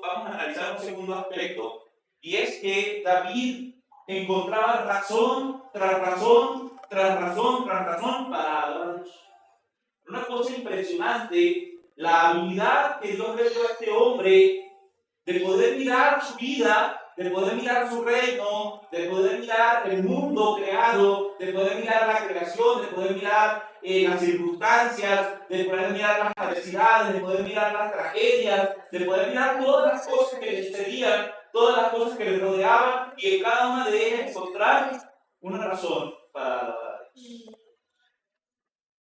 vamos a analizar un segundo aspecto, y es que David encontraba razón tras razón, tras razón, tras razón para adorar a Dios. Una cosa impresionante, la habilidad que Dios le dio a este hombre de poder mirar su vida, de poder mirar su reino, de poder mirar el mundo creado, de poder mirar la creación, de poder mirar las circunstancias, de poder mirar las adversidades, de poder mirar las tragedias, de poder mirar todas las cosas que le sucedían, todas las cosas que le rodeaban, y en cada una de ellas encontrar una razón para adorar a Dios.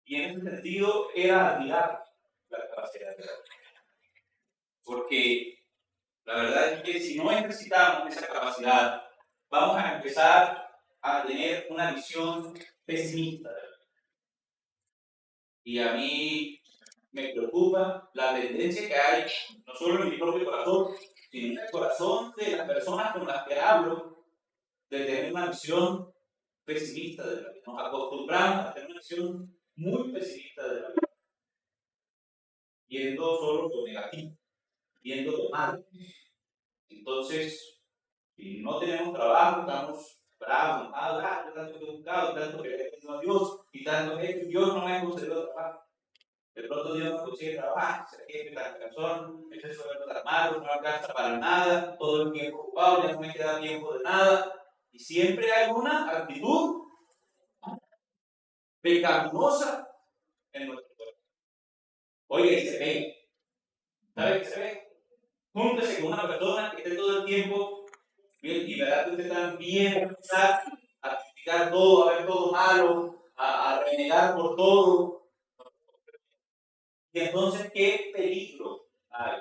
Y en ese sentido era admirar la capacidad de Dios. Porque la verdad es que si no ejercitamos esa capacidad, vamos a empezar a tener una visión pesimista de la vida. Y a mí me preocupa la tendencia que hay, no solo en mi propio corazón, sino en el corazón de las personas con las que hablo, de tener una visión pesimista de la vida. Nos acostumbramos a tener una visión muy pesimista de la vida, viendo solo lo negativo, viendo lo malo. Entonces, si no tenemos trabajo, estamos bravos, tanto que he buscado, tanto que he pedido a Dios, y tanto que Dios no me ha concedido trabajo. De pronto Dios no consigue trabajo, se quiere la razón, ese sueldo tan malo, no alcanza para nada, todo el tiempo ocupado, ya no me queda tiempo de nada. Y siempre hay una actitud pecaminosa en nuestro cuerpo. Oiga, y se ve. ¿Sabe qué se ve? Júntese con una persona que esté todo el tiempo y verá que usted también empezar a criticar todo, a ver todo malo, a renegar por todo. Y entonces, ¿qué peligro hay?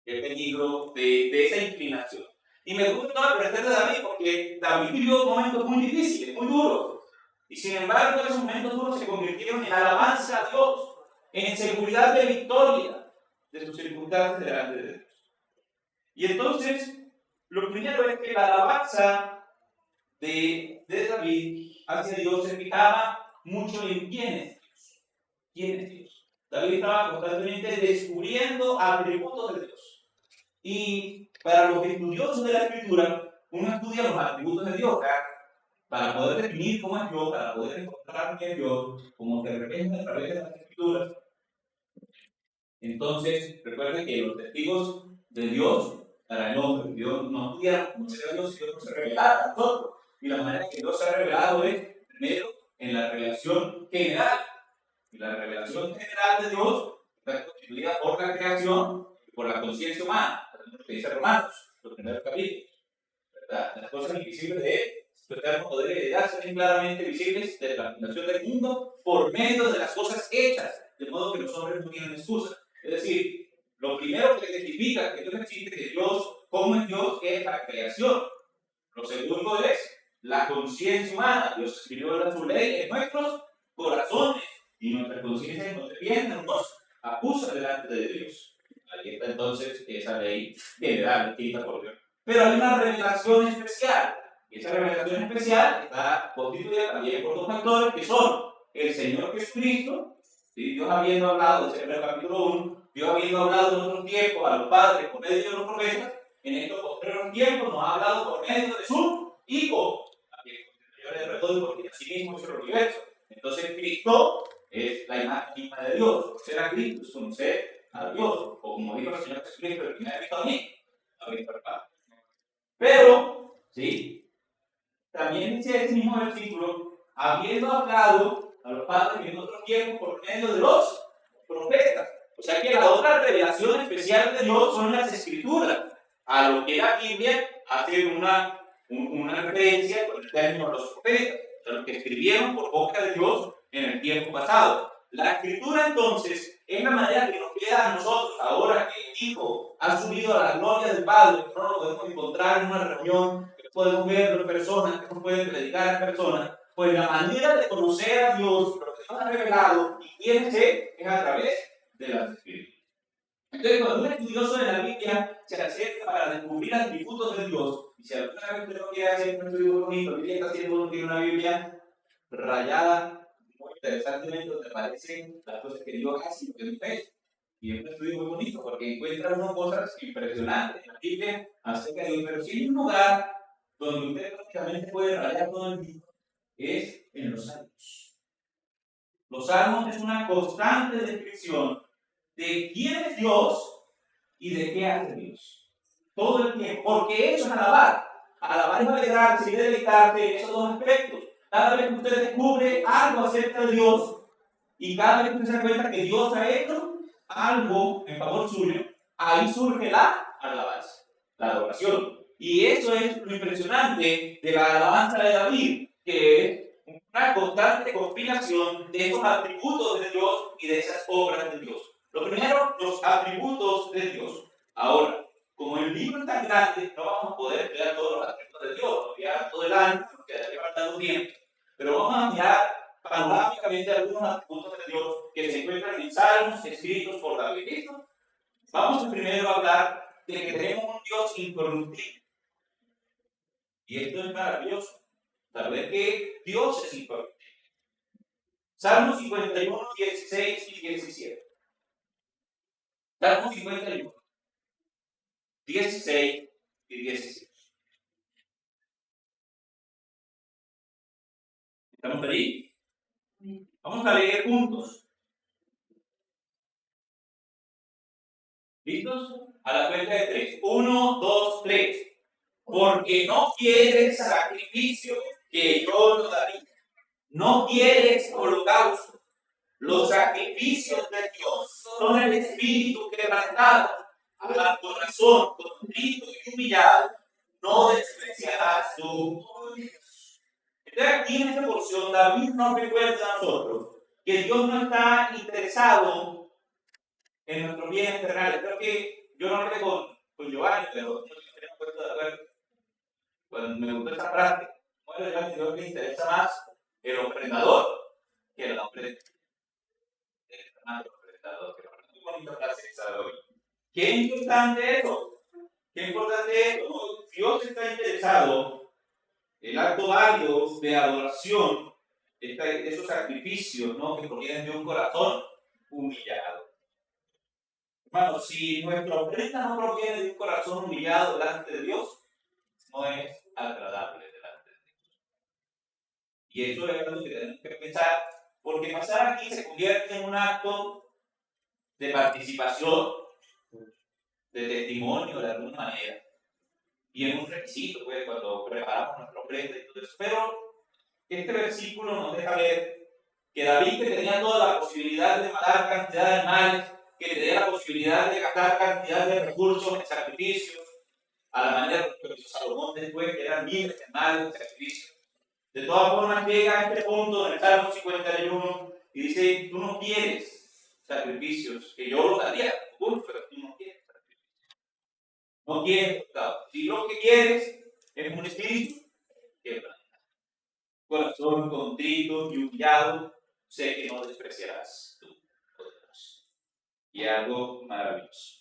¿Qué peligro de esa inclinación? Y me gusta aprender de David porque David vivió momentos muy difíciles, muy duros. Y sin embargo, esos momentos duros se convirtieron en alabanza a Dios, en seguridad de victoria de sus circunstancias delante de Dios. Y entonces, lo primero es que la alabanza de David hacia Dios se fijaba mucho en quién es Dios. ¿Quién es Dios? David estaba constantemente descubriendo atributos de Dios. Y para los estudiosos de la Escritura, uno estudia los atributos de Dios, ¿verdad? Para poder definir cómo es Dios, para poder encontrar quién es Dios, como se repente a través de las Escrituras. Entonces, recuerden que los testigos de Dios para el hombre, Dios no estudia conocer a Dios si Dios no se revela a nosotros. Y la manera que Dios se ha revelado es, primero, en la revelación general. Y la revelación general de Dios está constituida por la creación y por la conciencia humana, lo que dice Romanos, los primeros capítulos. ¿Verdad? Las cosas invisibles de su eterno poder y deidad son claramente visibles desde la fundación del mundo por medio de las cosas hechas, de modo que los hombres no tienen excusa. Es decir, lo primero que testifica que Dios existe, que Dios, cómo es Dios, es la creación. Lo segundo es la conciencia humana. Dios escribió su ley en nuestros corazones y nuestras conciencias nos defienden, nos acusan delante de Dios. Ahí está entonces esa ley general escrita por Dios. Pero hay una revelación especial. Y esa revelación especial está constituida también por dos factores que son el Señor Jesucristo, ¿sí? Dios habiendo hablado, desde el capítulo 1, Dios habiendo hablado en otros tiempos a los padres por medio de los profetas, en estos posteriores tiempos nos ha hablado por medio de su Hijo, a quien yo le recuerdo porque así mismo es el universo. Entonces Cristo es la imagen misma de Dios. Conocer a Cristo es conocer a Dios, o como dijo el Señor Jesucristo, el que me ha visto a mí, ha visto al Padre. Pero, ¿sí? También dice ese mismo versículo, habiendo hablado a los padres en otros tiempos por medio de los profetas. O sea que la otra revelación especial de Dios son las Escrituras. A lo que la Biblia hace una referencia con el término de los profetas, o sea, los que escribieron por boca de Dios en el tiempo pasado. La Escritura entonces es la manera que nos queda a nosotros, ahora que el Hijo ha subido a la gloria del Padre, que no lo podemos encontrar en una reunión, que podemos verlo en personas, que no pueden predicar en personas, pues la manera de conocer a Dios, lo que Dios ha revelado y quién es a través de las Escrituras. Entonces, cuando un estudioso de la Biblia se acerca para descubrir atributos de Dios, y si alguna vez usted no quiere hacer un estudio bonito, la Biblia está haciendo uno tiene una Biblia rayada, muy interesantemente, donde aparecen las cosas que Dios hace y lo que Dios es. Y es un estudio muy bonito porque encuentra unas cosas impresionantes en la Biblia acerca de Dios. Pero si hay un lugar donde usted prácticamente puede rayar todo el día, es en los Salmos. Los Salmos es una constante descripción de quién es Dios y de qué hace Dios. Todo el tiempo. Porque eso es alabar. Alabar es alegrarse y deleitarse en esos dos aspectos. Cada vez que usted descubre algo acerca de Dios y cada vez que usted se da cuenta que Dios ha hecho algo en favor suyo, ahí surge la alabanza, la adoración. Y eso es lo impresionante de la alabanza de David, que es una constante compilación de esos atributos de Dios y de esas obras de Dios. Lo primero, los atributos de Dios. Ahora, como el libro es tan grande, no vamos a poder estudiar todos los atributos de Dios, ya todo el año, nos quedaría faltando tiempo. Pero vamos a mirar panorámicamente algunos atributos de Dios que se encuentran en salmos escritos por David. ¿Listo? Vamos primero a hablar de que tenemos un Dios incorruptible. Y esto es maravilloso. Saber que Dios es incorruptible. Salmos 51, 16 y 17. Salmos 51, 16 y 17. ¿Estamos ahí? Vamos a leer juntos. ¿Listos? A la cuenta de 3. 1, 2, 3. Porque no quieres sacrificio que yo no daría. No quieres holocausto. Los sacrificios de Dios son el espíritu quebrantado, al corazón contrito y humillado, no despreciarás tú. Entonces aquí en esta porción David nos recuerda a nosotros que Dios no está interesado en nuestros bienes terrenales. Creo que yo no hablé con Giovanni, pero no tenemos puesto de acuerdo. Cuando me gustó esa frase, bueno, yo al Señor le interesa más el ofrendador que el hombre. Muy bonita frase esa de hoy. ¿Qué importante eso? ¿Qué importante eso? ¿No? Dios está interesado en el acto válido de adoración, esos sacrificios, ¿no?, que provienen de un corazón humillado. Hermanos, si nuestra ofrenda no proviene de un corazón humillado delante de Dios, no es agradable delante de Dios. Y eso es algo que tenemos que pensar, porque pasar aquí se convierte en un acto de participación, de testimonio de alguna manera, y en un requisito, pues, cuando preparamos nuestra ofrenda y todo eso. Pero este versículo nos deja ver que David, que tenía toda la posibilidad de matar cantidad de animales, que tenía la posibilidad de gastar cantidad de recursos en sacrificios, a la manera que hizo Salomón después, que eran miles de animales de sacrificios, de todas formas llega a este punto en el Salmo 51 y dice: tú no quieres sacrificios, que yo los daría, pero tú no quieres sacrificios. No quieres, claro. Si lo que quieres es un espíritu quebrantado, corazón contrito y humillado, sé que no despreciarás tú, oh Dios. Y algo maravilloso.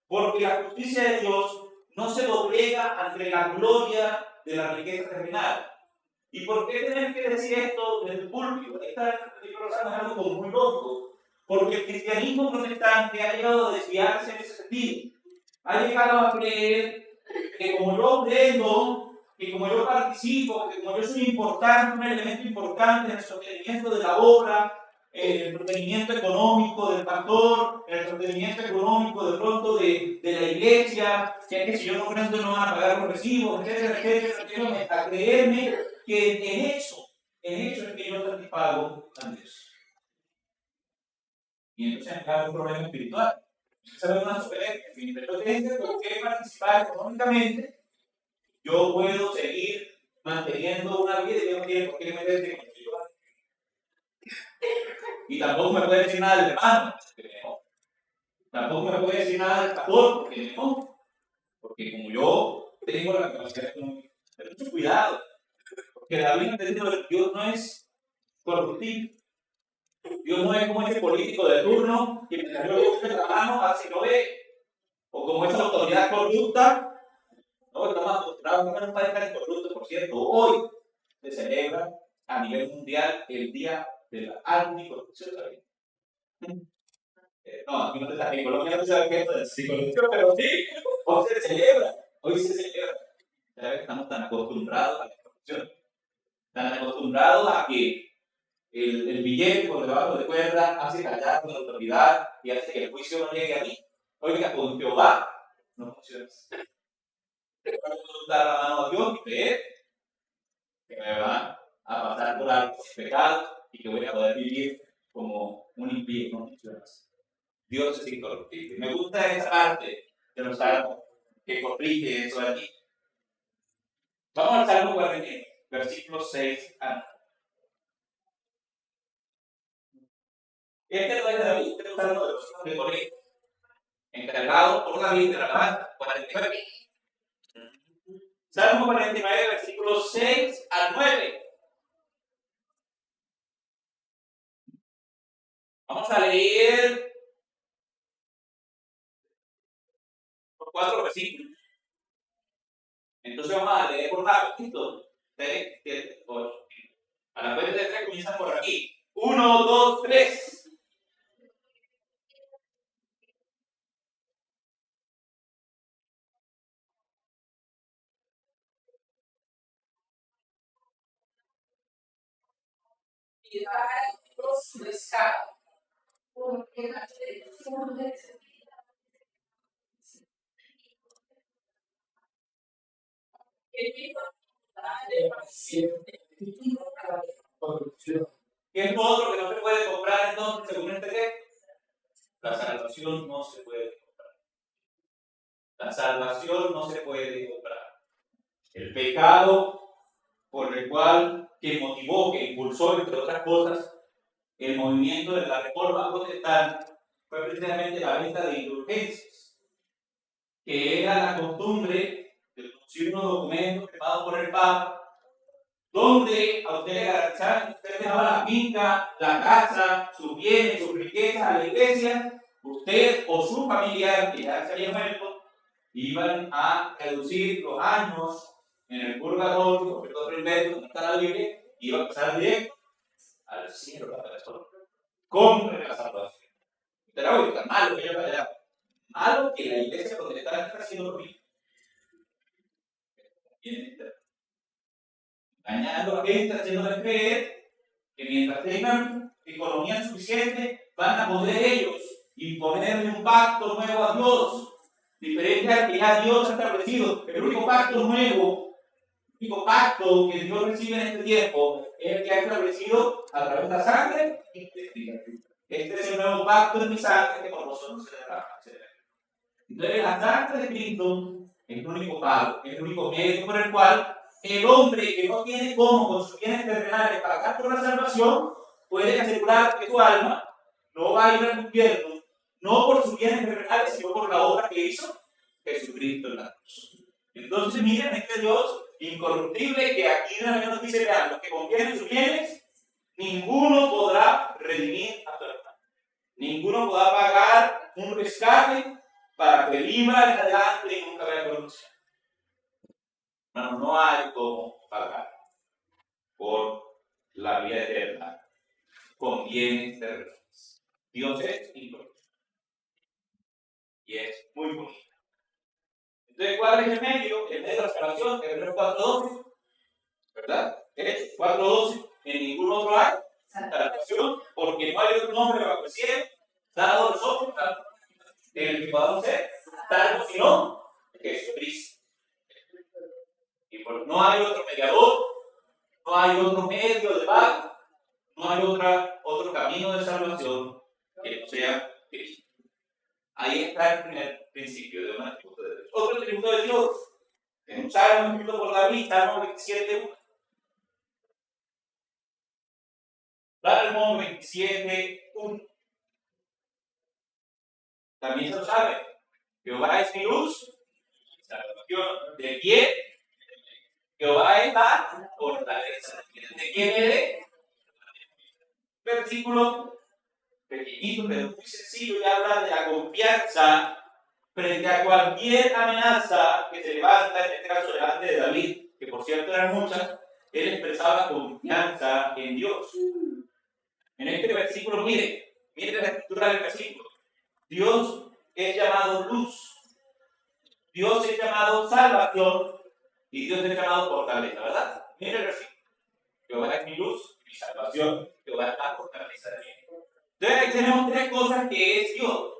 Porque la justicia de Dios no se doblega ante la gloria de la riqueza terrenal. ¿Y por qué tener que decir esto desde el púlpito? Esta es algo como muy lógico. Porque el cristianismo protestante ha llegado a desviarse en ese sentido. Ha llegado a creer que como yo ofrendo, que como yo participo, que como yo soy importante, un elemento importante en el sostenimiento de la obra, el sostenimiento económico del pastor, el sostenimiento económico de pronto de la iglesia, ya que si yo no ofrendo no van a pagar los recibos, etcétera, etcétera, a creerme que en eso es que yo satisfago a Dios. Y entonces hay un problema espiritual. Esa es una soberanía. Pero tengo que participar económicamente, yo puedo seguir manteniendo una vida y yo no tiene por qué meterse con yo. Y tampoco me puede decir nada del hermano, porque no. Tampoco me puede decir nada del pastor, porque no. Porque como yo tengo la capacidad económica, pero mucho cuidado. Porque David entendió que Dios no es corruptible. Dios no es como ese político de turno que mientras yo busque la mano hace lo ve. O como esa autoridad corrupta. No, estamos acostumbrados a un país tan corrupto, por cierto. Hoy se celebra a nivel mundial el Día de la Anticorrupción. No, aquí no en Colombia no se sabe qué es la psicología, pero sí, hoy se celebra, hoy se celebra. Ya ves que estamos tan acostumbrados a la corrupción, tan acostumbrados a que el billete por debajo de cuerda hace callar con la autoridad y hace que el juicio no llegue a mí. Oiga, con Jehová no funciona. Tengo que dar la mano a Dios y creer que me va a pasar por alto pecado y que voy a poder vivir como un impío. No funciona así. Dios es incorruptible. Me gusta esa parte de los salmos que corrige eso de aquí. Vamos al Salmo 40, versículos 6 a 9. Este no es de David, este es un salmo de los hijos de Coré, encargado por David de la alabanza. 49. Salmo 49, versículos 6 a 9. Vamos a leer por 4 versículos. Entonces vamos a leer por rápido. 3, 7, 8. A la cuenta de 3 comienzan por aquí. 1, 2, 3. Porque la televisión de ¿Qué es lo otro que no se puede comprar entonces según este texto? La salvación no se puede comprar. La salvación no se puede comprar. El pecado por el cual, que motivó, que impulsó, entre otras cosas, el movimiento de la reforma protestante fue precisamente la venta de indulgencias, que era la costumbre de producir unos documentos firmados por el Papa, donde a usted le garantizaban que usted dejaba la finca, la casa, sus bienes, sus riquezas a la iglesia, usted o su familiar, que ya se había muerto, iban a reducir los años en el purgatorio, porque todo el invento no está en la Biblia, iba a pasar directo al cielo de la persona. Compre la salvación. Usted la oiga, malo que yo allá. Malo que la iglesia protestante está haciendo lo mismo. Engañando a la gente, haciéndoles creer que mientras tengan economía suficiente, van a poder ellos imponerle un pacto nuevo a Dios, diferente al que ya Dios ha establecido. El único pacto nuevo, el único pacto que Dios recibe en este tiempo es el que ha establecido a través de la sangre y de Cristo. Este es el nuevo pacto de mi sangre que por vosotros se derrama. Entonces, la sangre de Cristo es el único pago, es el único medio por el cual el hombre que no tiene cómo con sus bienes terrenales pagar por la salvación puede asegurar que su alma no va a ir al infierno, no por sus bienes terrenales, sino por la obra que hizo Jesucristo en la cruz. Entonces, miren este Dios incorruptible que aquí en la nos dice: vean, los que confieren sus bienes, ninguno podrá redimir a su hermano. Ninguno podrá pagar un rescate para que viva en adelante y nunca vea corrupción. No hay cómo pagar por la vida eterna con bienes terrenales. Dios es incorruptible. Y es muy bonito. Entonces, ¿cuál es el medio? El medio de la salvación, Hebreos 4:12, ¿verdad? Es 4:12. En ningún otro hay salvación, porque no hay otro nombre bajo el cielo dado a nosotros en el que podamos ser salvos, sino Jesucristo. Y no hay otro mediador, no hay otro medio de pago, no hay otro camino de salvación que no sea Cristo. Ahí está el primer principio de un atributo de Dios. Otro atributo de Dios, en un salmo escrito por David, Salmo 27:1. Salmo 27:1. También se lo sabe. Jehová es mi luz, salvación. ¿De quién? Jehová es la fortaleza. ¿De quién eres? Versículo pequeñito, pero muy sencillo, y habla de la confianza frente a cualquier amenaza que se levanta, en este caso delante de David, que por cierto eran muchas. Él expresaba confianza en Dios. En este versículo, mire la escritura del versículo: Dios es llamado luz. Dios es llamado salvación y Dios es llamado fortaleza, ¿verdad? Mire el versículo. Jehová es mi luz, mi salvación. Jehová es la fortaleza de mí. Entonces ahí tenemos tres cosas que es Dios.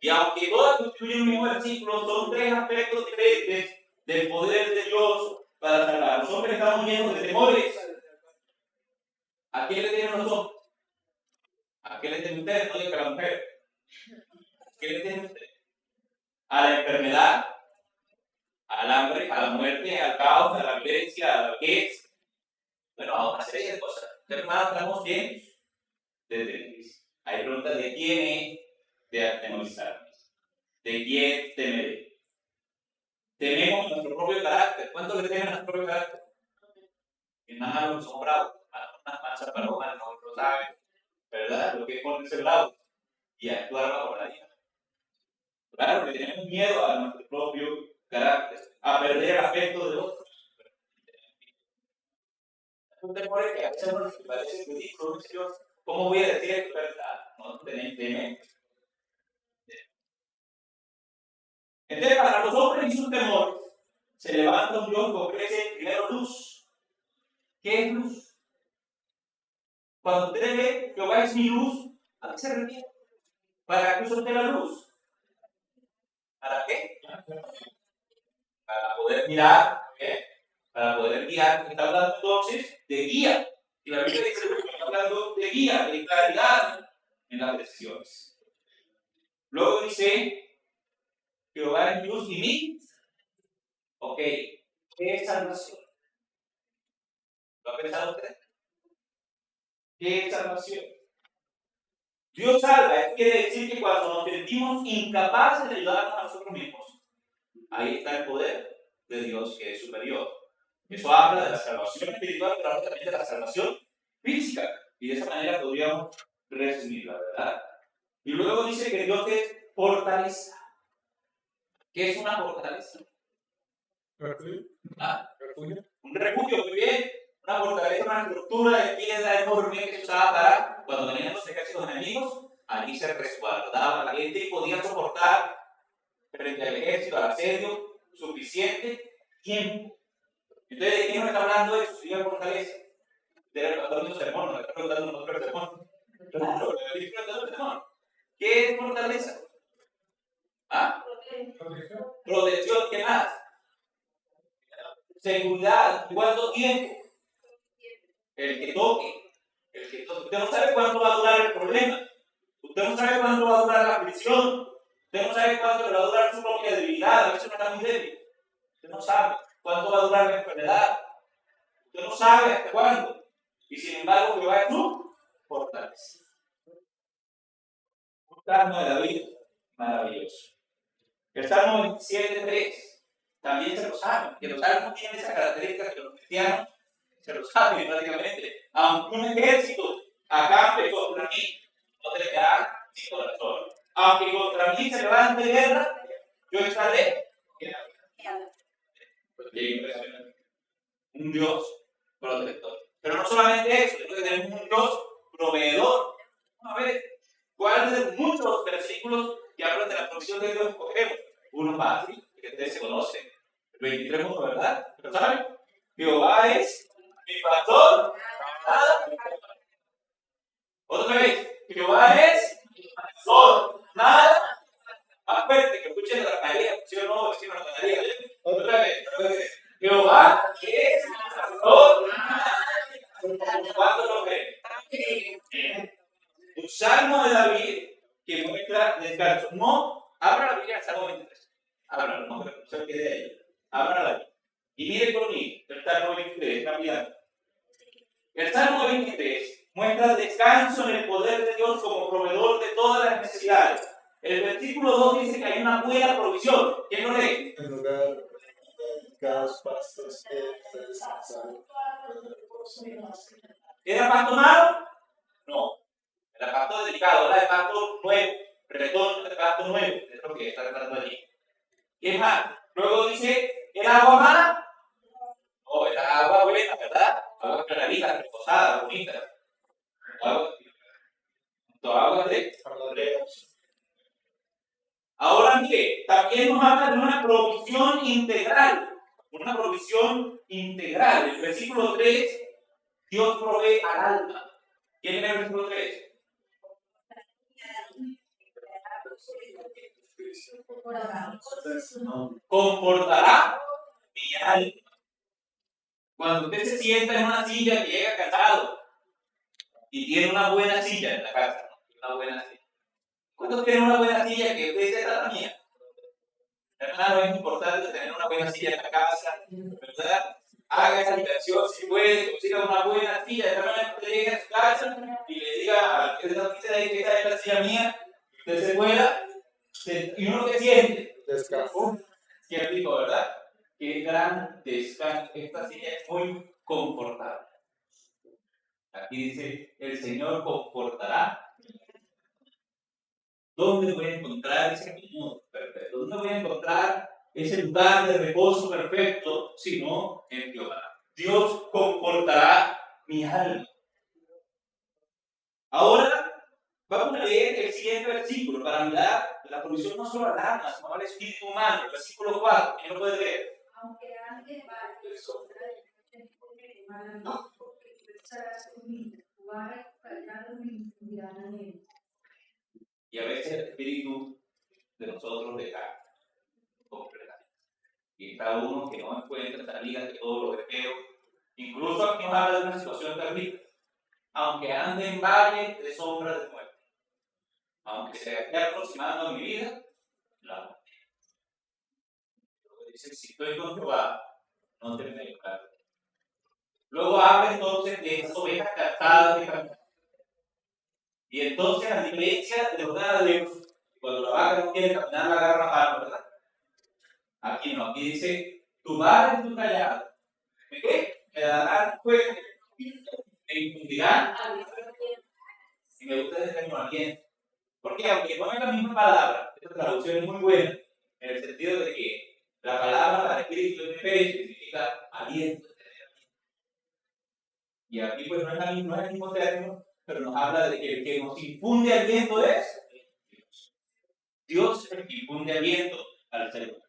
Y aunque todas constituyen un mismo versículo, son tres aspectos diferentes del poder de Dios para salvar. Los hombres estamos llenos de temores. ¿A quién le tienen los hombres? ¿A qué le tienen ustedes? No digo que a la mujer. ¿A qué le tienen ustedes? A la enfermedad, al hambre, a la muerte, al caos, a la violencia, a la vejez. Bueno, a una serie de cosas. Hermanos, estamos llenos de temores. Hay preguntas de quién es de atemorizarme. ¿De quién temeré? Tememos nuestro propio carácter. ¿Cuánto le temen a nuestro propio carácter? Que nada más somos bravos. Unas manchas palomas, no lo saben. ¿Verdad? Lo que es ponerse bravo y actuar bajo la ira. Claro, le tenemos miedo a nuestro propio carácter, a perder el afecto de otros. Es un temor que a veces nos parece ridículo, Señor. ¿Cómo voy a decir esto? ¿Verdad? No tenéis temor. Entonces, para los hombres y sus temores, se levanta un Dios que ofrece primero luz. ¿Qué es luz? Cuando usted ve que Jehová es mi luz, ¿a qué se refiere? ¿Para qué usa usted la luz? ¿Para qué? Para poder mirar, ¿eh? Para poder guiar. Está hablando entonces de guía. Y la Biblia dice que está hablando de guía, de claridad en las decisiones. Luego dice, Jehová es mi luz y mi. Ok, ¿qué es salvación? ¿Lo ha pensado usted? ¿Qué es salvación? Dios salva, esto quiere decir que cuando nos sentimos incapaces de ayudarnos a nosotros mismos, ahí está el poder de Dios que es superior. Eso habla de la salvación espiritual, pero habla también de la salvación física. Y de esa manera podríamos resumirla, ¿verdad? Y luego dice que Dios es fortaleza. ¿Qué es una fortaleza? ¿Ah? Un refugio, muy bien. Una fortaleza, una estructura de piedra enorme que se usaba para cuando venían los ejércitos enemigos, allí se resguardaba la gente y podía soportar frente al ejército, al asedio, suficiente tiempo. Entonces, ¿de quién nos está hablando eso? Si fortaleza. Usted está dando un sermón, no está preguntando otro sermón. Claro, le estoy preguntando un sermón. ¿Qué es fortaleza? ¿Ah? Protección, ¿qué más? Seguridad, ¿cuánto tiempo? El que toque. Usted no sabe cuánto va a durar el problema. Usted no sabe cuánto va a durar la aflicción. Usted no sabe cuánto le va a durar su propia debilidad. A veces no está muy débil. Usted no sabe cuánto va a durar la enfermedad. Usted no sabe hasta cuándo. Y sin embargo, Jehová es su fortaleza. Un salmo de David maravilloso. El Salmo 27:3 también se lo saben. Que los salmos tienen esa característica que los cristianos se lo saben prácticamente. Aunque un ejército acampe contra mí, no temerá mi corazón. Aunque contra mí se levante guerra, yo estaré. Un Dios protector. Pero no solamente eso, sino que tenemos un Dios proveedor. Vamos a ver cuáles de muchos versículos que hablan de la provisión de Dios escogemos. Uno fácil, que ustedes se conocen. El 23:1, ¿verdad? ¿Pero saben? Jehová es mi pastor. Nada. Otra vez. Jehová es mi pastor. Nada. Más fuerte, que escuchen la mayoría. ¿Sí o no? ¿Sí o no? Otra vez. Jehová es mi pastor. ¿Cuándo lo creen? Un salmo de David que muestra descanso. No, abra la Biblia al Salmo 23. Abra, no se quede ahí. Abra la Biblia. Y mire conmigo el Salmo 23, está mirando. El Salmo 23 muestra descanso en el poder de Dios como proveedor de todas las necesidades. El versículo 2 dice que hay una buena provisión. ¿Quién lo lee? En lugar de los pastos ¿Era pasto malo? No. Era pasto delicado, era de pasto nuevo. Retorno de pasto nuevo. Es lo que está tratando allí. ¿Qué más? Luego dice, ¿era agua mala? No, era agua buena, ¿verdad? Agua clarita, reposada, bonita. Agua de Ahora mire, también nos habla de una provisión integral. Una provisión integral. El versículo 3, Dios provee al alma. ¿Quién es el versículo 3? Confortará mi alma. Cuando usted se sienta en una silla que llega cansado y tiene una buena silla en la casa, ¿no? Una buena silla. ¿Cuántos tienen una buena silla que usted dice, esta es la mía? Hermano, es importante tener una buena silla en la casa, ¿verdad? Haga esa inversión si puede, consiga una buena silla. De manera que usted llegue a su casa y le diga al que está ahí que esta es la silla mía, usted se pueda, y uno que siente. Descanso. Qué rico, ¿verdad? Qué gran descanso. Esta silla es muy confortable. Aquí dice, el Señor confortará. ¿Dónde voy a encontrar ese acomodo perfecto? ¿Dónde voy a encontrar ese lugar de reposo perfecto? Sino en Jehová. Dios confortará mi alma. Ahora vamos a leer el siguiente versículo para mirar la provisión no solo al alma, sino al espíritu humano. El versículo 4. ¿Quién lo puede leer? Aunque ande en valle de sombra de muerte, no temeré mal, porque tú estarás conmigo. Tu vara y tu callado me infundirán aliento. Y a veces el espíritu de nosotros deja completamente. Y cada uno que no encuentra salida de todos los deseos, incluso aquí nos habla de una situación terrible. Aunque ande en valle de sombra de muerte, aunque se esté aproximando a mi vida, la muerte. Luego dice, si estoy con Jehová, no temeré mal. Luego habla entonces de esas ovejas cansadas de caminar. Y entonces, a diferencia de los ganaderos, cuando la vaca no quiere caminar, la agarra la mano, ¿verdad? Aquí no, aquí dice, tu vara y tu callado, ¿me qué? Me darán fuego, me infundirán, y me gusta ese término aliento. Porque aunque no es la misma palabra, esta traducción es muy buena, en el sentido de que la palabra para espíritu en especie significa aliento. Y aquí pues no es el mismo término, pero nos habla de que el que nos infunde aliento es Dios. Dios es el que infunde aliento al ser humano.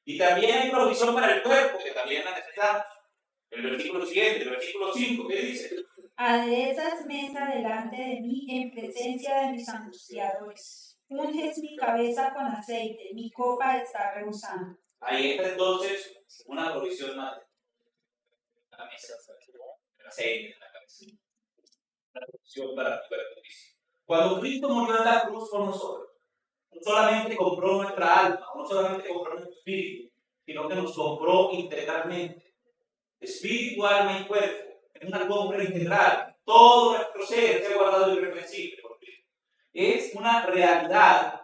Y también hay provisión para el cuerpo, que también la necesitamos. El versículo 7, el versículo 5, ¿qué dice? Aderezas mesa delante de mí en presencia de mis angustiadores. Unges mi cabeza con aceite, mi copa está rebosando. Ahí está entonces una provisión más. La mesa, el aceite en la cabeza. La provisión para el cuerpo. Cuando Cristo murió en la cruz por nosotros, no solamente compró nuestra alma, no solamente compró nuestro espíritu, sino que nos compró integralmente. Espíritu, alma y cuerpo. Es una compra integral. Todo nuestro ser se ha guardado irreprensible por Cristo. Es una realidad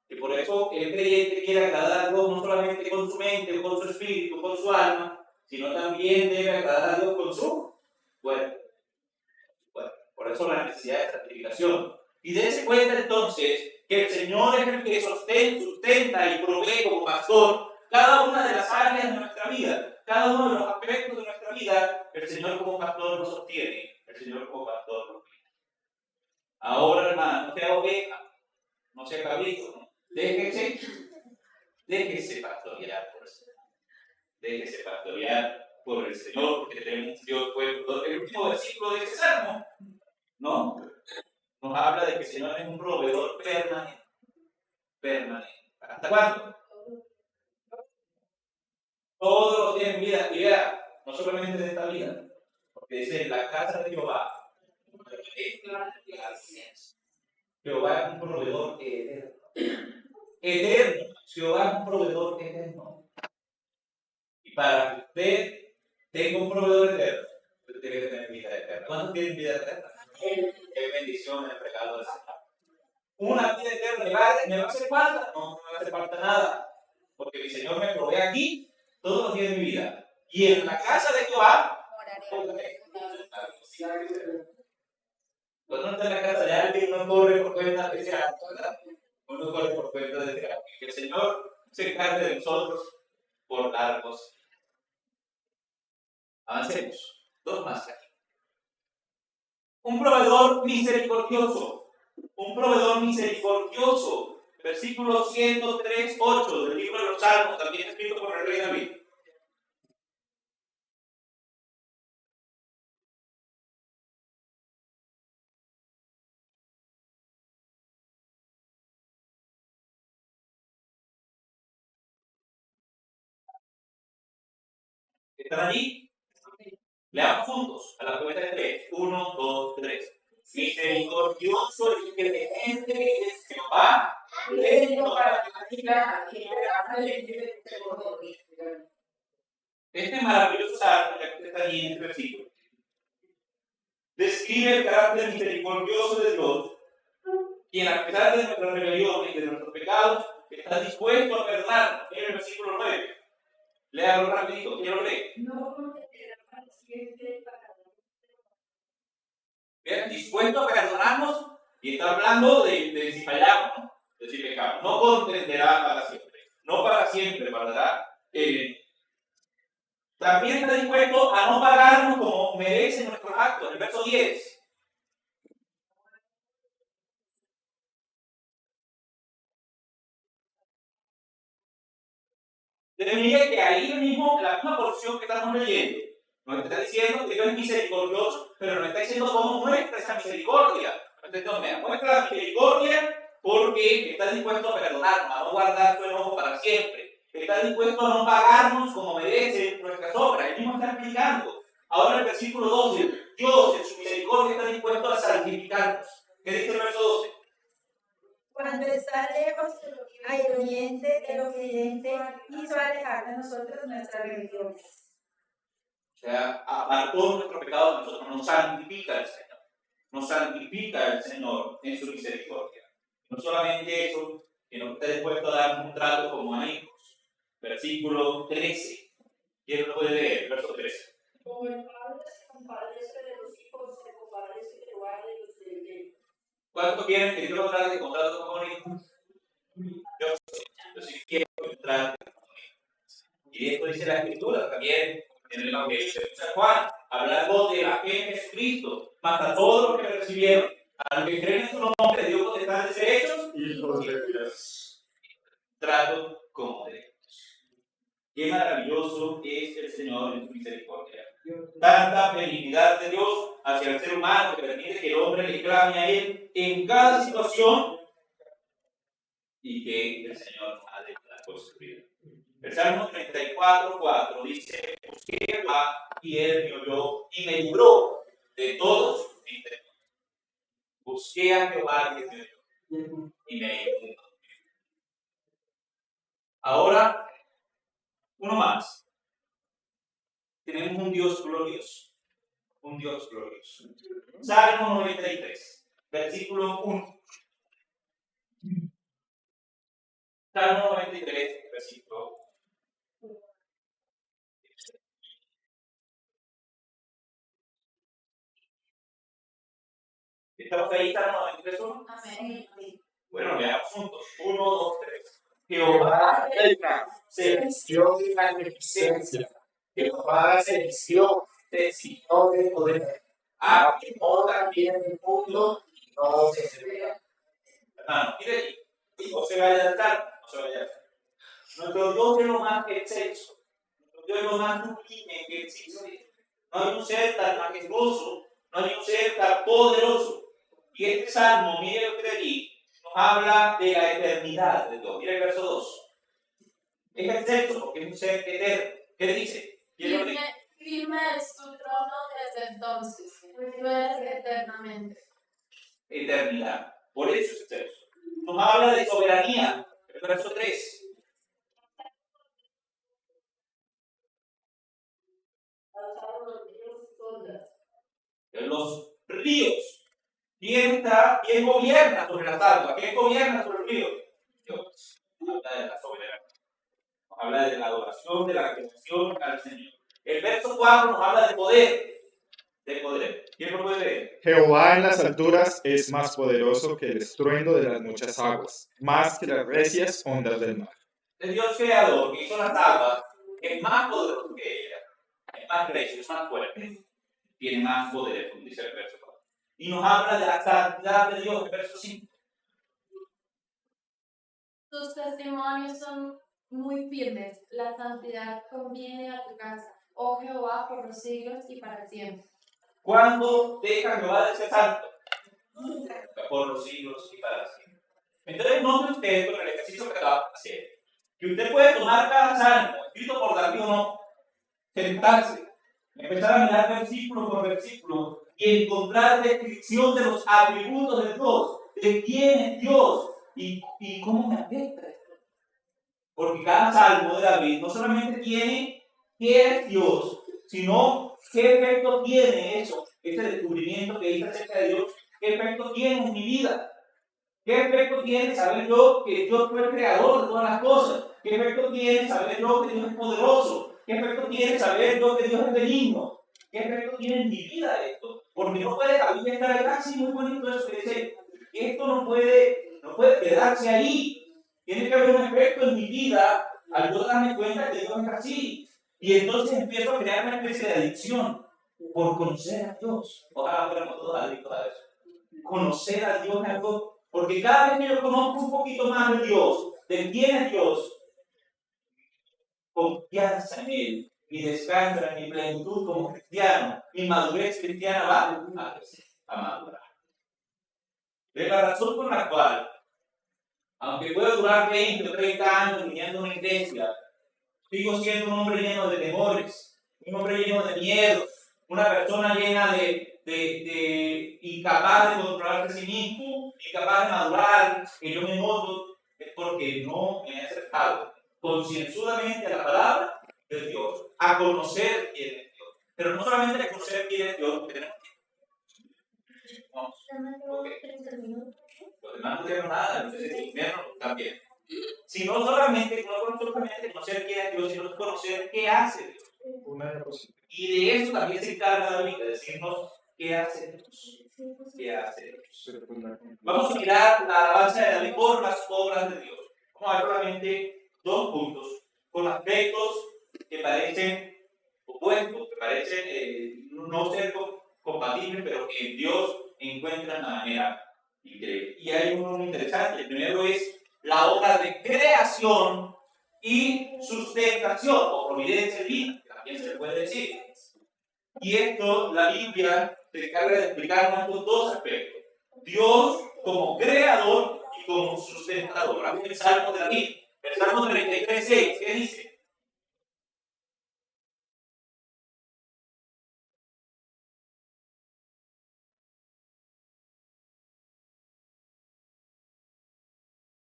que por eso el creyente quiere agradar a Dios no solamente con su mente, con su espíritu, con su alma, sino también debe agradar a Dios con su cuerpo. Por eso la necesidad de santificación. Y dése cuenta entonces que el Señor es el que sustenta y provee como pastor cada una de las áreas de nuestra vida, cada uno de los aspectos de nuestra vida. El Señor como pastor nos sostiene, el Señor como pastor nos guía. Ahora, hermano, no sea oveja, no sea cabrito, ¿no? Déjese pastorear por el Señor. Déjese pastorear por el Señor, porque tenemos un Dios pueblo. El último versículo de ese salmo, ¿no? Nos habla de que el Señor es un proveedor permanente. Permanente. ¿Hasta cuándo? Todos los días de mi vida. Y vea, no solamente de esta vida, porque dice la casa de Jehová. Jehová es un proveedor eterno. Eterno. Jehová es un proveedor eterno. Y para que usted tenga un proveedor eterno, usted tiene que tener vida eterna. ¿Cuántos tienen vida eterna? Qué bendición en el regalo del Señor. Una vida eterna, ¿me va a hacer falta? No, no me va a hacer falta nada, porque mi Señor me provee aquí todos los días de mi vida. Y en la casa de Jehová, cuando uno está en la casa de alguien, uno corre por cuenta de ese acto, ¿verdad? Uno corre por cuenta de ese acto. Que el Señor se encargue de nosotros por largos. Avancemos. Dos más aquí. Un proveedor misericordioso. Un proveedor misericordioso. Versículo 103:8 del libro de los Salmos, también escrito por el rey David. ¿Están allí? Leamos juntos a la cuenta de 3. 1, 2, 3. Misericordioso y clemente es Jehová, lento para castigar y grande en misericordia. Este maravilloso salmo que está allí en este versículo describe el carácter misericordioso de Dios, quien a pesar de nuestras rebeliones y de nuestros pecados está dispuesto a perdonarnos. En el versículo 9. Léalo rapidito, ¿quién lo lee? No cometerá para siempre para Vean, dispuesto a perdonarnos, y está hablando de si fallamos, ¿no? De si pecamos. No contenderá para siempre, no para siempre, ¿verdad? También está dispuesto a no pagarnos como merecen nuestros actos. En el verso 10. Entonces, mire que ahí mismo, la misma porción que estamos leyendo, nos está diciendo que Dios es misericordioso, pero nos está diciendo cómo muestra esa misericordia. Entonces, muestra la misericordia porque está dispuesto a perdonarnos, a no guardar su enojo para siempre. Está dispuesto a no pagarnos como merecen nuestras obras. Él mismo está explicando. Ahora el versículo 12, Dios en su misericordia está dispuesto a santificarnos. ¿Qué dice el verso 12? Cuando está lejos al oriente del occidente, hizo alejar de nosotros nuestras rebeliones. O sea, apartó nuestro pecado de nosotros, nos santifica el Señor. Nos santifica el Señor en su misericordia. No solamente eso, sino que está dispuesto a darnos un trato como a hijos. Versículo 13. ¿Quién lo puede leer? Verso 13. como el padre se compadece de los hijos, se compadece Jehová de los del ¿Cuántos quieren que Dios trate de contrato con hijos? Yo sí quiero que Dios trate con hijos. Y esto dice la Escritura también en el Evangelio de San Juan, hablando de la fe en Jesucristo, mas a todos los que le recibieron, a los que creen en su nombre, Dios potestad de ser hechos Hijos de Dios. trato como de ellos. Qué maravilloso es el Señor en su misericordia. Tanta benignidad de Dios hacia el ser humano que permite que el hombre le clame a Él en cada situación y que el Señor ha de construir. El Salmo 34:4 dice: busqué a Jehová y Él me oyó y me libró de todos mis temores. Busqué a Jehová y Él me oyó y me libró. Ahora, uno más. Tenemos un Dios glorioso. Un Dios glorioso. Salmo 93, versículo 1. Salmo 93, versículo 1. ¿Estamos ahí? Salmo 93, 1. Amén. Bueno, leamos juntos. 1, 2, 3. Jehová reina, Se vistió de magnificencia. Jehová se vistió de signo de poder. Afirmó también el mundo y no se vea. Hermano, mire allí. No se vaya a altar, no se vaya a altar. Nuestro Dios es lo más excelso. Nuestro Dios es lo más sublime que existe. No hay un ser tan majestuoso, no hay un ser tan poderoso. Y este salmo, mire usted allí, nos habla de la eternidad de Dios. Mire el verso 2. Es excelso porque es un ser eterno. ¿Qué dice? ¿Quién lo lee? Firme es tu trono desde entonces, tú eres eternamente. Eternidad. Por eso es excelso. Nos habla de soberanía. El verso 3. Alzaron los ríos ondas. En los ríos. ¿Quién gobierna sobre las aguas? ¿Quién gobierna sobre el río? Dios. Habla de la soberanía. Nos habla de la adoración, de la creación al Señor. El verso 4 nos habla de poder. De poder. ¿Quién lo puede leer? Jehová en las alturas es más poderoso que el estruendo de las muchas aguas, más que las recias ondas del mar. El Dios creador que hizo las aguas es más poderoso que ella. Es más recio, es más fuerte. Tiene más poder, como dice el verso 4. Y nos habla de la santidad de Dios, el verso 5. Tus testimonios son muy firmes. La santidad conviene a tu casa, oh Jehová, por los siglos y para siempre. ¿Cuándo deja Jehová de ser santo? Por los siglos y para siempre. Entonces, note usted con el ejercicio que acaba de hacer, que usted puede tomar cada salmo, escrito por David o no, sentarse, empezar a mirar versículo por versículo y encontrar descripción de los atributos de Dios, de quién es Dios y cómo me afecta esto. Porque cada salmo de David no solamente tiene qué es Dios, sino qué efecto tiene eso, ese descubrimiento que hice acerca de Dios, qué efecto tiene en mi vida. ¿Qué efecto tiene saber yo que Dios fue el creador de todas las cosas? ¿Qué efecto tiene saber yo que Dios es poderoso? ¿Qué efecto tiene saber yo que Dios es benigno? ¿Qué efecto tiene en mi vida esto? Porque no puede la Biblia estar ahí, así muy bonito eso que dice, esto no puede quedarse ahí. Tiene que haber un efecto en mi vida al yo darme cuenta que Dios es así. Y entonces empiezo a crear una especie de adicción por conocer a Dios. Ojalá fuéramos todos adictos a eso. Conocer a Dios es algo. Porque cada vez que yo conozco un poquito más de Dios, de quién es Dios, confianza en Él, mi descanso, mi plenitud como cristiano, mi madurez cristiana va a madurar. Es la razón por la cual, aunque pueda durar 20 o 30 años viniendo a una iglesia, sigo siendo un hombre lleno de temores, un hombre lleno de miedos, una persona llena de incapaz de controlarse a sí mismo, incapaz de madurar, que yo me noto, es porque no me he acercado concienzudamente a la palabra de Dios, a conocer quién es Dios. Pero no solamente a conocer quién es Dios, porque tenemos tiempo. Vamos. Los demás no tenemos nada, entonces el invierno también. Sino solamente conocer quién es Dios, sino conocer qué hace Dios. Y de eso también se encarga David, de decirnos qué hace Dios. ¿Qué hace Dios? Vamos a mirar la alabanza de David por las obras de Dios. Vamos a ver solamente 2 puntos, con aspectos que parecen opuestos, que parecen no ser compatibles, pero que en Dios encuentran la manera increíble. Y hay uno muy interesante. El primero es la obra de creación y sustentación, o providencia divina, que también se le puede decir. Y esto, la Biblia se encarga de explicar estos 2 aspectos. Dios como creador y como sustentador. Vamos al Salmo de David, el Salmo 33:6, ¿qué dice?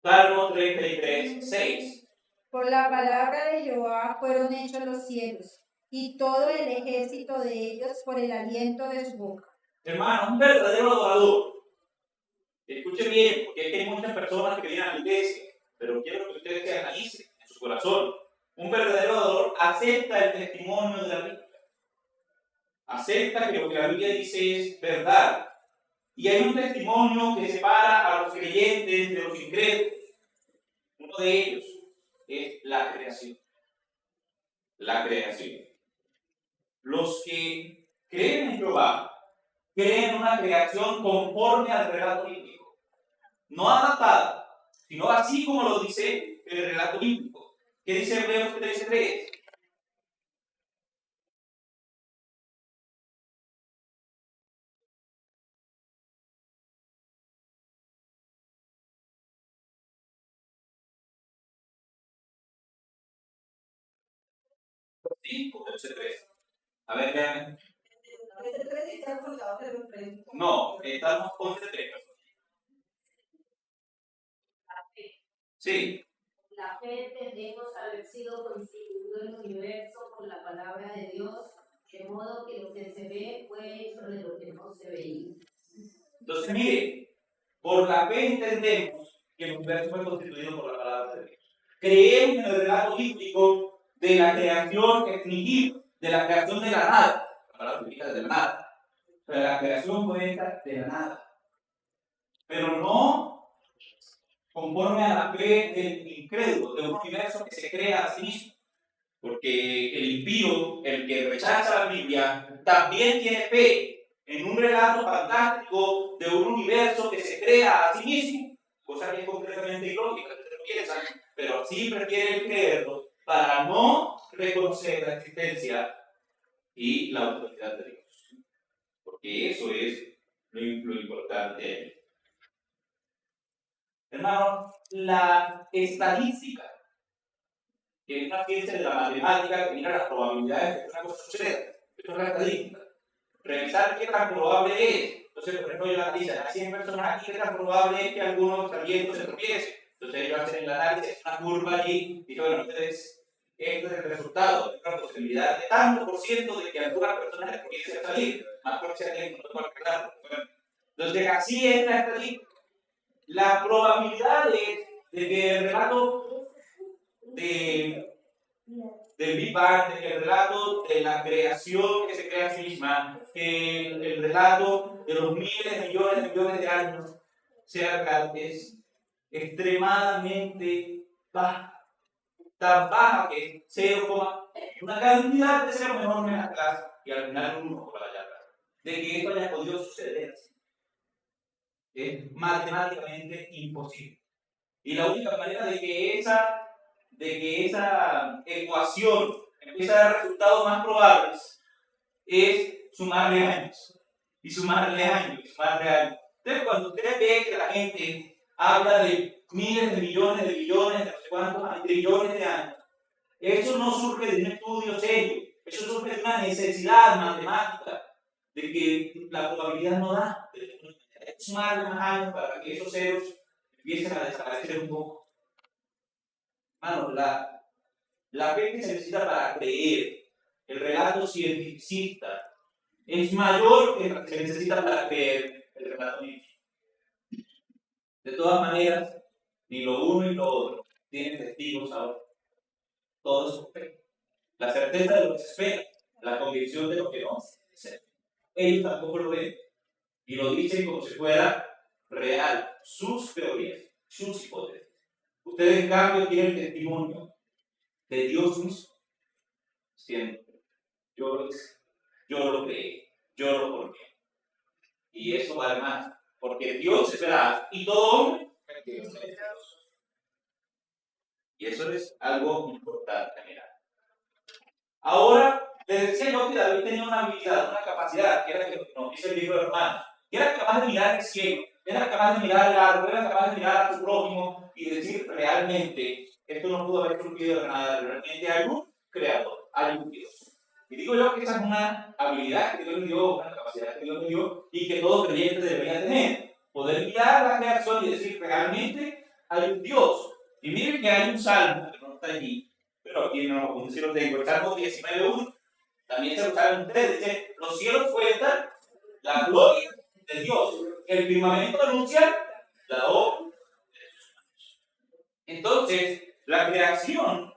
Salmo 33:6. Por la palabra de Jehová fueron hechos los cielos, y todo el ejército de ellos por el aliento de su boca. Hermano, un verdadero adorador. Escuche bien, porque es que hay muchas personas que vienen a la iglesia, pero quiero que ustedes se analicen en su corazón. Un verdadero adorador acepta el testimonio de la Biblia. Acepta que lo que la Biblia dice es verdad. Y hay un testimonio que separa a los creyentes de los incrédulos. Uno de ellos es la creación. La creación. Los que creen en Jehová creen en una creación conforme al relato bíblico. No adaptada, sino así como lo dice el relato bíblico. ¿Qué dice Hebreos 13:3? Sí, 13:3. A ver, vean. No, estamos 11:3. Sí. La fe entendemos haber sido constituido el universo por la palabra de Dios, de modo que lo que se ve fue hecho de lo que no se veía. Entonces, mire, por la fe entendemos que el universo fue constituido por la palabra de Dios. Creemos en el relato bíblico de la creación ex nihilo, de la creación de la nada. La palabra significa de la nada. Pero la creación fue hecha de la nada. Pero no conforme a la fe del incrédulo, de un universo que se crea a sí mismo. Porque el impío, el que rechaza la Biblia, también tiene fe en un relato fantástico de un universo que se crea a sí mismo, cosa que es completamente ilógica desde el piensan, pero sí prefieren creerlo para no reconocer la existencia y la autoridad de Dios. Porque eso es lo importante ahí. Hermano, la estadística, que es una ciencia de la matemática que mira las probabilidades de que una cosa suceda, eso es la estadística. Revisar qué tan probable es. Entonces, por ejemplo, ellos dicen, hay 100 personas aquí, qué tan probable es que alguno saliendo se tropiece. Entonces ellos hacen el análisis, una curva allí, y bueno, ustedes, este es el resultado, es una posibilidad de tanto por ciento de que alguna persona se tropiece a salir, más por si alguien no puede arreglarlo. Bueno, entonces, así es la estadística. Las probabilidades de que el relato del Big Bang, de que el relato de la creación que se crea a sí misma, que el relato de los miles de millones de años sea real, es extremadamente baja. Tan baja que es 0, una cantidad de cero enorme en la clase y al final un 1 por allá atrás. De que esto haya podido suceder así. Es matemáticamente imposible. Y la única manera de que esa ecuación empiece a dar resultados más probables es sumarle años. Y sumarle años, y sumarle años. Entonces, cuando usted ve que la gente habla de miles de millones, de no sé cuántos, trillones de años, eso no surge de un estudio serio, eso surge de una necesidad matemática, de que la probabilidad no da. Hay que sumarle más años para que esos ceros empiecen a desaparecer un poco. Hermano, la fe que se necesita para creer el relato cientificista es mayor que la que se necesita para creer el relato bíblico. De todas maneras, ni lo uno ni lo otro tienen testigos ahora. Todo es fe. La certeza de lo que se espera, la convicción de lo que no se ve. Ellos tampoco lo ven. Y lo dicen como si fuera real. Sus teorías, sus hipótesis. Ustedes, en cambio, tienen testimonio de Dios mismo. Siempre. Yo lo creí, yo lo colgué. Y eso vale más. Porque Dios es verdad y todo hombre es mentiroso. Y eso es algo importante a mirar. Ahora, les decía yo que David tenía una habilidad, una capacidad, que era que nos dice el libro de Romanos, que era capaz de mirar el cielo, era capaz de mirar el árbol, era capaz de mirar a su prójimo y decir realmente, esto no pudo haber surgido de nada, realmente hay un creador, hay un Dios. Y digo yo que esa es una habilidad que Dios le dio, una capacidad que Dios le dio y que todo creyente debería tener. Poder mirar la creación y decir realmente hay un Dios. Y miren que hay un salmo que no está allí, pero aquí no, si lo tengo, el Salmo 19:1, también se lo saben ustedes, dice, los cielos cuentan la gloria de Dios, el firmamento anuncia la obra de sus manos. Entonces, la creación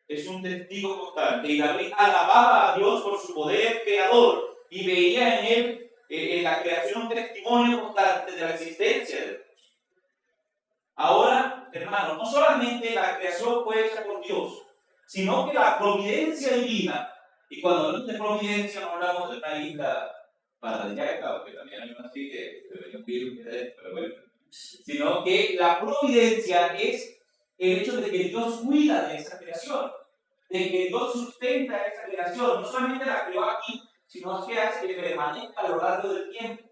es un testigo constante, y David alababa a Dios por su poder creador, y veía en él, en la creación, un testimonio constante de la existencia de Dios. Ahora, hermanos, no solamente la creación fue hecha por Dios, sino que la providencia divina, y cuando hablamos de providencia no hablamos de una isla paradisíaca, porque también hay una así que debería pedir, pero bueno, sino que la providencia es el hecho de que Dios cuida de esa creación, de que Dios sustenta esa creación, no solamente la creó aquí, sino que hace que permanezca a lo largo del tiempo.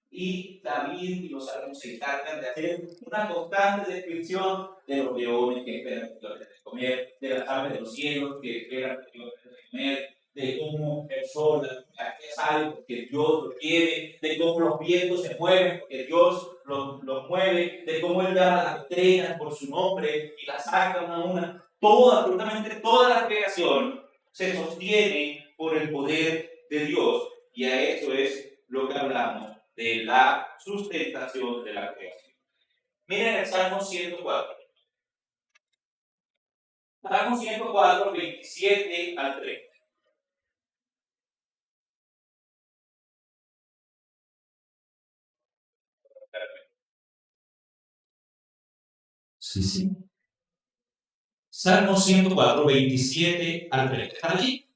Y David y los salmos se encargan de hacer una constante descripción de los leones que esperan que Dios les dé de comer, de las aves de los cielos que esperan que Dios les dé de comer, de cómo el sol sale porque Dios lo quiere, de cómo los vientos se mueven porque Dios los mueve, de cómo Él llama a las estrellas por su nombre y las saca una a una. Absolutamente toda la creación se sostiene por el poder de Dios, y a eso es lo que hablamos de la sustentación de la creación. Miren el Salmo 104. Salmo 104, 27 al 30. Sí. Salmo 104, 27 al 30. ¿Están allí?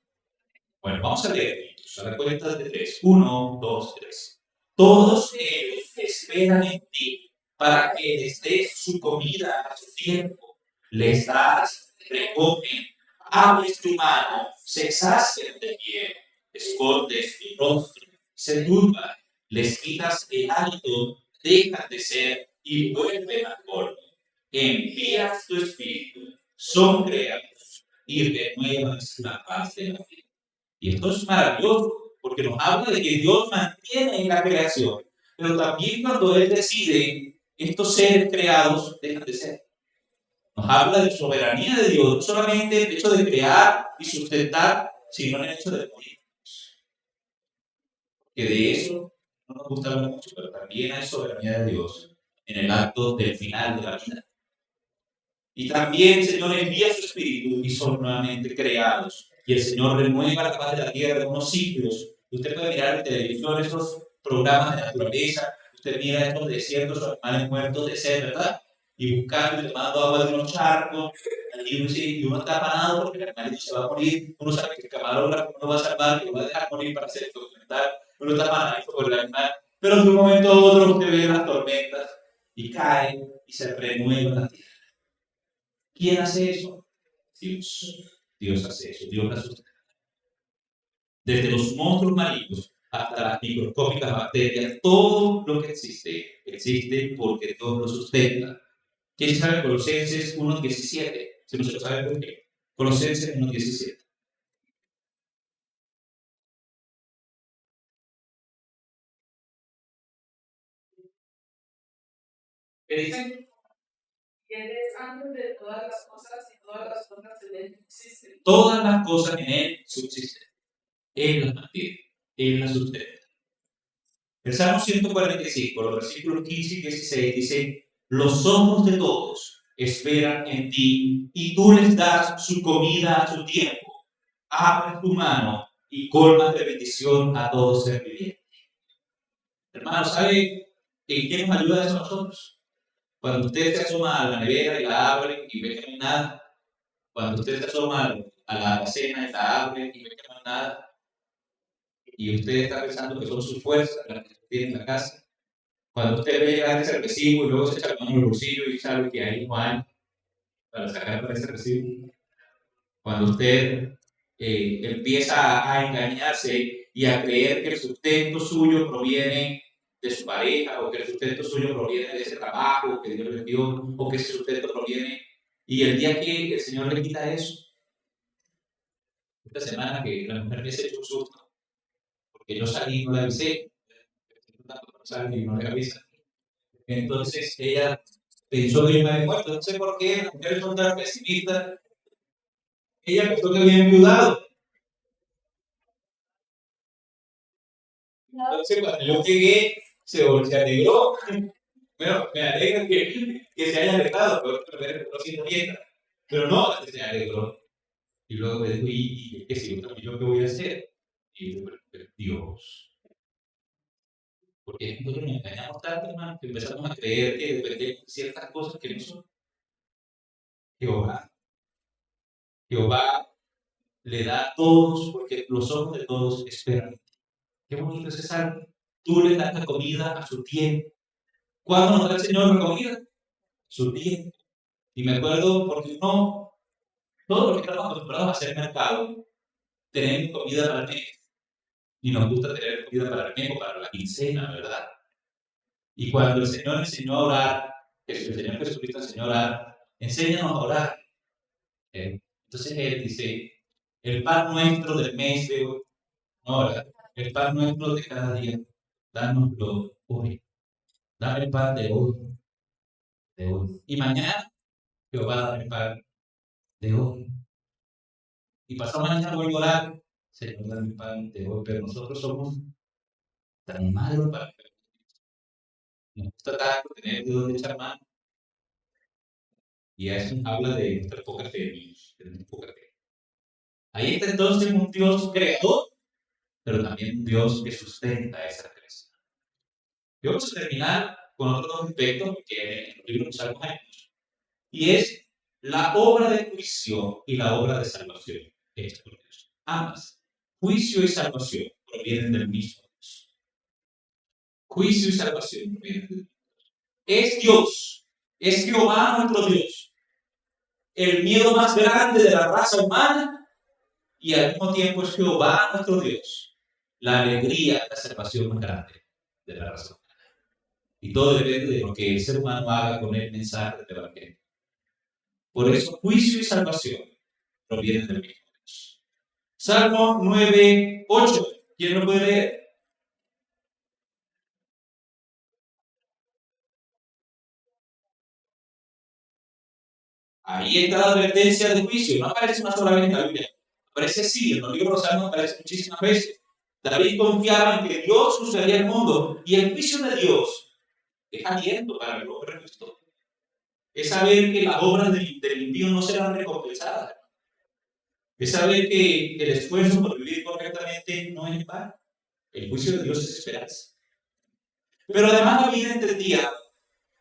Bueno, vamos a leer. A la cuenta de 3. 1, 2, 3. Todos ellos esperan en ti, para que les des su comida a su tiempo. Les das, recogen, abres tu mano, se sacian de bien, escondes tu rostro, se turban, les quitas el hálito, dejan de ser y vuelven al polvo. Envías tu espíritu, son creados y renuevas la paz de la vida. Y esto es maravilloso, porque nos habla de que Dios mantiene en la creación, pero también cuando Él decide, estos seres creados dejan de ser. Nos habla de soberanía de Dios, no solamente el hecho de crear y sustentar, sino en el hecho de morir. Que de eso no nos gusta hablar mucho, pero también hay soberanía de Dios en el acto del final de la vida. Y también el Señor envía su Espíritu y son nuevamente creados. Y el Señor renueva la paz de la tierra en unos ciclos. Usted puede mirar en televisión esos programas de naturaleza, usted mira estos desiertos o animales muertos de sed, ¿verdad? Y buscando y tomando agua de unos charcos, y uno está apanado porque el animalito se va a morir. Uno sabe que el camarógrafo no va a salvar, que lo va a dejar morir para hacer el documental. Uno está apanado por el animal. Pero de un momento a otro usted ve las tormentas y cae y se renueva la tierra. ¿Quién hace eso? Dios. Dios hace eso. Dios la sustenta. Desde los monstruos marinos hasta las microscópicas bacterias, todo lo que existe, existe porque Dios lo sustenta. ¿Quién sabe Colosenses 1:17? Si no se lo sabe, ¿por qué? Colosenses 1:17. ¿Qué dicen? Que Él es antes de todas las cosas y todas las cosas en Él existen. Todas las cosas en Él subsisten. Él las mantiene. Él las sustenta. El Salmo 145, los versículos 15 y 16 dice: los ojos de todos esperan en ti y tú les das su comida a su tiempo. Abres tu mano y colmas de bendición a todo ser viviente. Hermano, ¿sabe en qué nos ayuda eso a nosotros? Cuando usted se asoma a la nevera y la abre y ve que no hay nada. Cuando usted se asoma a la alacena y la abre y ve que no hay nada. Y usted está pensando que son sus fuerzas las que tiene en la casa. Cuando usted ve llegar ese recibo y luego se echa la mano en el bolsillo y sabe que ahí no hay para sacar para ese recibo. Cuando usted empieza a engañarse y a creer que el sustento suyo proviene de su pareja, o que el sustento suyo proviene de ese trabajo que Dios le dio, o que ese sustento proviene, y el día que el Señor le quita eso, esta semana que la mujer me se echó un susto, porque yo salí y no la avisé, no salí y no le avisa. Entonces ella pensó que yo me había muerto, no sé por qué, las mujeres son tan pesimistas. Ella pensó que había enviudado. Entonces cuando yo llegué, se alegró. Bueno, me alegra que se haya alegrado, pero no siendo nieta. Pero no, se alegró. Y luego me dijo: ¿y qué si yo qué voy a hacer? Y yo: pero Dios. Porque nosotros nos engañamos tanto, hermano, que empezamos a creer que dependemos de ciertas cosas que no son. Jehová le da a todos, porque los ojos de todos esperan. Qué bonito es ese salmo. Tú le das la comida a su tiempo. ¿Cuándo nos da el Señor la comida? Su tiempo. Y me acuerdo porque todos los que estamos acostumbrados a hacer mercado, tenemos comida para el mes. Y nos gusta tener comida para el mes o para la quincena, ¿verdad? Y cuando el Señor enseñó a orar, el Señor Jesucristo enseñó a orar, enséñanos a orar. Entonces Él dice: el pan nuestro del mes de hoy, ahora, el pan nuestro de cada día, dánoslo hoy. Dame el pan de hoy. Y mañana Jehová dame el pan de hoy. Y pasado mañana vuelvo a orar: Señor, dame el pan de hoy. Pero nosotros somos tan malos para que nos gusta tanto tener de dónde echar mano. Y a eso habla de nuestra poca fe, niños, de nuestra poca fe. Ahí está entonces un Dios creador, pero también un Dios que sustenta esa creación. Y vamos a terminar con otros dos aspectos que en los libros de Salmos hay muchos. Y es la obra de juicio y la obra de salvación hecha por Dios. Ambas, juicio y salvación, provienen del mismo Dios. Juicio y salvación provienen del mismo Dios. es Dios, es Jehová nuestro Dios, el miedo más grande de la raza humana y al mismo tiempo es Jehová nuestro Dios, la alegría, la salvación más grande de la raza humana. Y todo depende de lo que el ser humano haga con el mensaje del Evangelio. Por eso, juicio y salvación provienen del mismo Dios. Salmo 9:8. ¿Quién lo puede leer? Ahí está la advertencia de juicio. No aparece una sola vez en la Biblia. Aparece así, en los libros de los Salmos aparece muchísimas veces. David confiaba en que Dios juzgaría el mundo. Y el juicio de Dios es aliento para el hombre justo. Es saber que las obras del impío no serán recompensadas. Es saber que el esfuerzo por vivir correctamente no es en vano. El juicio de Dios es esperanza. Pero además David entendía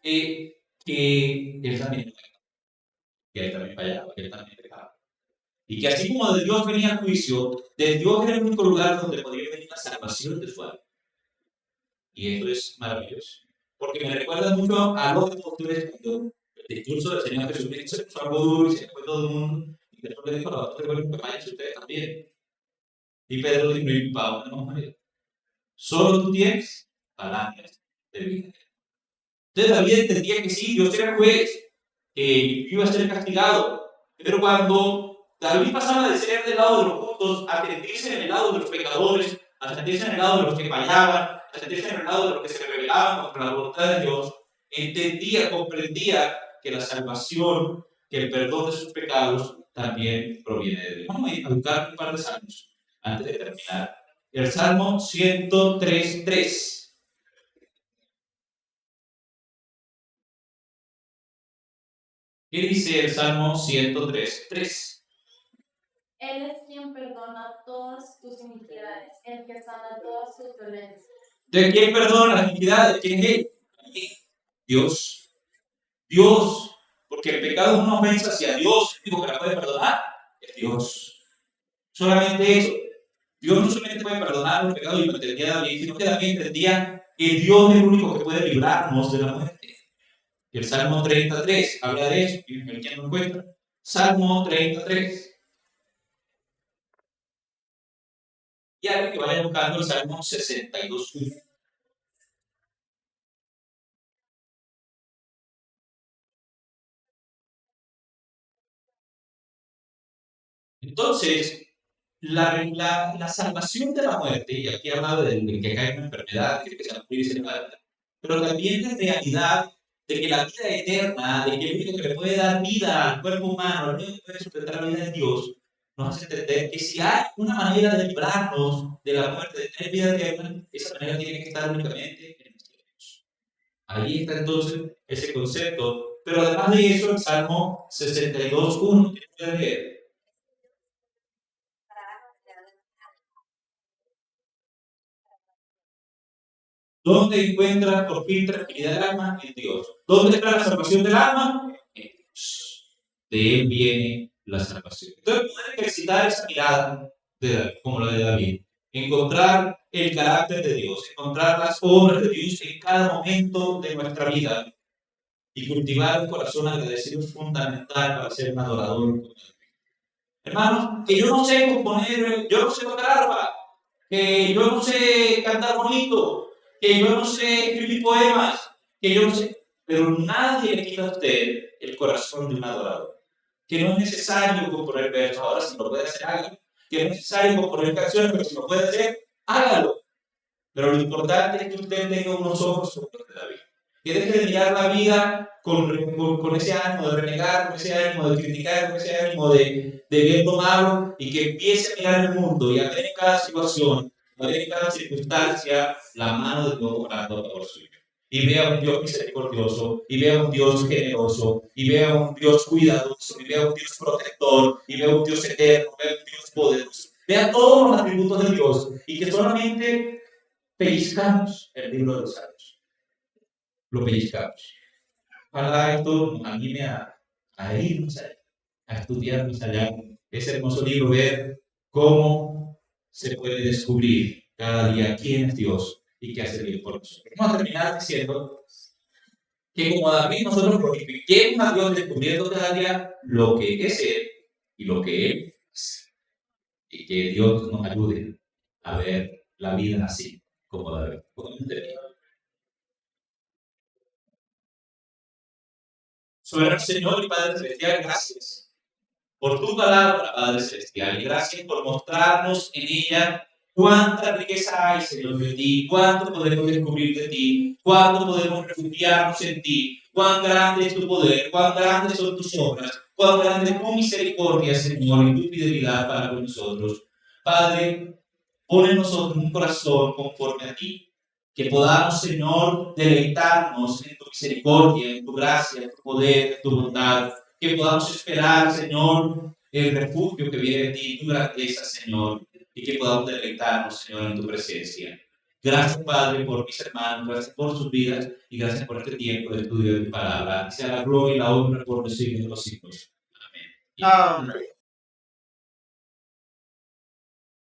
que él también que él también fallaba, que él también pecaba. Y que así como de Dios venía el juicio, de Dios era el único lugar donde podía venir la salvación de su alma. Y eso es maravilloso. Porque me recuerda mucho a los apóstoles cuando el discurso del Señor Jesucristo se puso algo duro y se fue todo el mundo. Y Jesús le dijo a los apóstoles, bueno, que vayan ustedes también. Y Pedro dijo, ¿y para dónde vamos a ir? Solo tú tienes palabras de vida. Entonces David entendía que sí, Dios era juez, que iba a ser castigado. Pero cuando David pasaba de ser del lado de los justos a sentirse en el lado de los pecadores, a sentirse en el lado de los que fallaban, a sentirse en el lado de los que se rebelaban contra la voluntad de Dios, entendía, comprendía que la salvación, que el perdón de sus pecados también proviene de Dios. Vamos a buscar un par de salmos antes de terminar. El Salmo 103:3. ¿Qué dice el Salmo 103:3? Él es quien perdona todas tus iniquidades, el que sana todas tus dolencias. ¿De quién perdona las iniquidades? ¿Quién es Él? Dios. Dios. Porque el pecado es una ofensa hacia Dios. El único que la puede perdonar es Dios. Solamente eso. Dios no solamente puede perdonar los pecados y la eternidad de David, sino que también entendía que Dios es el único que puede librarnos de la muerte. Y el Salmo 33 habla de eso. ¿Quién lo encuentra? Salmo 33. Y alguien que vaya buscando el Salmo 62:1. Entonces, la salvación de la muerte, y aquí hablaba del que cae en una enfermedad, que se morir y se levanta, pero también la realidad de que la vida eterna, de que el único que le puede dar vida al cuerpo humano, el único que puede sustentar la vida es Dios, nos hace entender que si hay una manera de librarnos de la muerte, de tener vida eterna, esa manera tiene que estar únicamente en nuestro Dios. Ahí está entonces ese concepto. Pero además de eso, el Salmo 62:1, ¿qué puede leer? ¿Dónde encuentra por fin tranquilidad del alma? En Dios. ¿Dónde está la salvación del alma? En Dios. De Él viene la salvación. Entonces, poder ejercitar esa mirada como la de David, encontrar el carácter de Dios, encontrar las obras de Dios en cada momento de nuestra vida y cultivar un corazón agradecido es fundamental para ser un adorador. Hermanos, que yo no sé componer, yo no sé tocar arpa, que yo no sé cantar bonito, que yo no sé escribir poemas, que yo no sé, pero nadie le quita a usted el corazón de un adorador. Que no es necesario componer versos, ahora si lo puede hacer, hágalo. Que no es necesario componer canciones, pero si lo puede hacer, hágalo. Pero lo importante es que usted tenga unos ojos como los de David. Que deje de mirar la vida con ese ánimo de renegar, con ese ánimo de criticar, con ese ánimo de ver lo malo, y que empiece a mirar el mundo y a ver en cada situación, a ver en cada circunstancia la mano de Dios obrando a favor suyo. Y vea un Dios misericordioso, y vea un Dios generoso, y vea un Dios cuidadoso, y vea un Dios protector, y vea un Dios eterno, vea un Dios poderoso. Vea todos los atributos de Dios, y que solamente pellizcamos el libro de los Salmos. Lo pellizcamos. Ojalá esto nos anime a irnos allá, a estudiar más allá. Es hermoso libro ver cómo se puede descubrir cada día quién es Dios y qué hace bien por nosotros. Vamos a terminar diciendo que como David nosotros glorifiquemos a Dios descubriendo cada día lo que es Él y lo que Él es. Y que Dios nos ayude a ver la vida así, como David. Soberano Señor y Padre Celestial, gracias por tu palabra, Padre Celestial, y gracias por mostrarnos en ella cuánta riqueza hay, Señor, de ti, cuánto podemos descubrir de ti, cuánto podemos refugiarnos en ti, cuán grande es tu poder, cuán grandes son tus obras, cuán grande es tu misericordia, Señor, y tu fidelidad para con nosotros. Padre, pon en nosotros un corazón conforme a ti, que podamos, Señor, deleitarnos en tu misericordia, en tu gracia, en tu poder, en tu bondad, que podamos esperar, Señor, el refugio que viene de ti, tu grandeza, Señor, y que podamos deleitarnos, Señor, en tu presencia. Gracias, Padre, por mis hermanos, gracias por sus vidas y gracias por este tiempo de estudio de tu palabra. Sea la gloria y la honra por los siglos de los siglos. Amén. Amén.